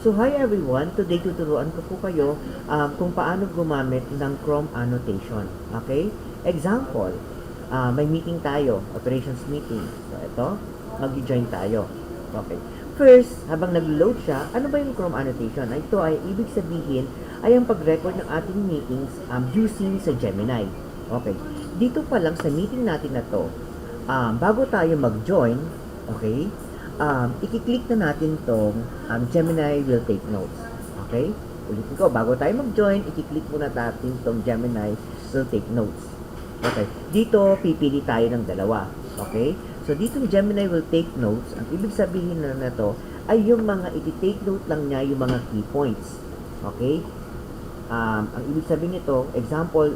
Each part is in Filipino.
So hi everyone, today tuturuan ko po kayo kung paano gumamit ng Chrome annotation. Okay? Example, may meeting tayo, operations meeting. So ito, mag-join tayo. Okay. First, habang nag-load siya, ano ba yung Chrome annotation? Ito ay ibig sabihin ay ang pag-record ng ating meetings using sa Gemini. Okay. Dito pa lang sa meeting natin na to, bago tayo mag-join, okay, i-click na natin tong Gemini will take notes. Okay? Ulitin ko, bago tayo mag-join, i-click muna natin tong Gemini will take notes. Okay. Dito, pipili tayo ng dalawa. Okay? So, dito Gemini will take notes. Ang ibig sabihin na to ay yung mga iti-take note lang niya yung mga key points. Okay? Ang ibig sabihin nito, example,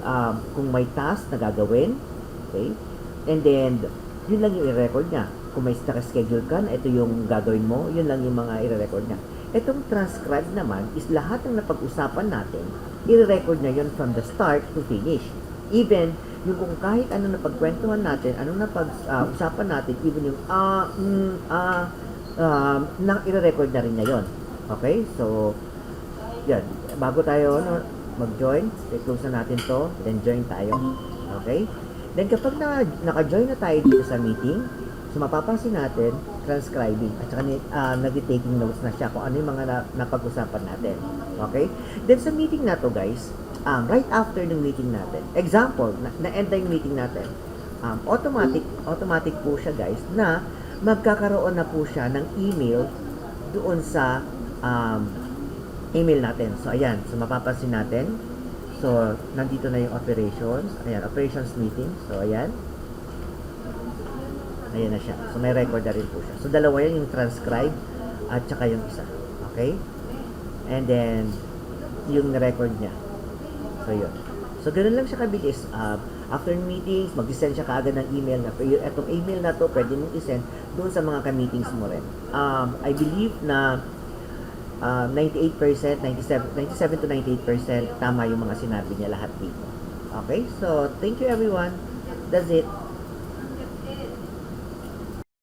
kung may task na gagawin, okay? And then, yun lang yung i-record niya. Kung may schedule ka na ito yung gagawin mo, yun lang yung mga i-record niya. Itong transcribe naman is lahat ng napag-usapan natin, i-record niya yun from the start to finish. Even, yung kung kahit ano na pagkwentuhan natin, anong napag-usapan natin, even yung i-record na rin niya yun. Okay? So, yan. Bago tayo mag-join, i-close na natin to, then join tayo. Okay? Then kapag naka-join na tayo dito sa meeting, so mapapansin natin, transcribing, at saka nag-taking notes na siya kung ano yung mga napag-usapan natin. Okay? Then sa meeting na to guys, right after ng meeting natin, example, na-end na yung meeting natin, automatic po siya guys, na magkakaroon na po siya ng email doon sa email natin. So, ayan. So, mapapansin natin. So, nandito na yung operations. Ayan, operations meeting. So, ayan. Ayan na siya. So, may record na rin po siya. So, dalawa yan, yung transcribe at saka yung isa. Okay? And then, yung record niya. So, yun. So, ganun lang siya kabilis. After meetings, mag-send siya kaagad ng email na, etong email na to, pwede mong isend doon sa mga ka-meetings mo rin. I believe na 97 to 98% tama yung mga sinabi niya lahat dito. Okay? So, thank you everyone. That's it.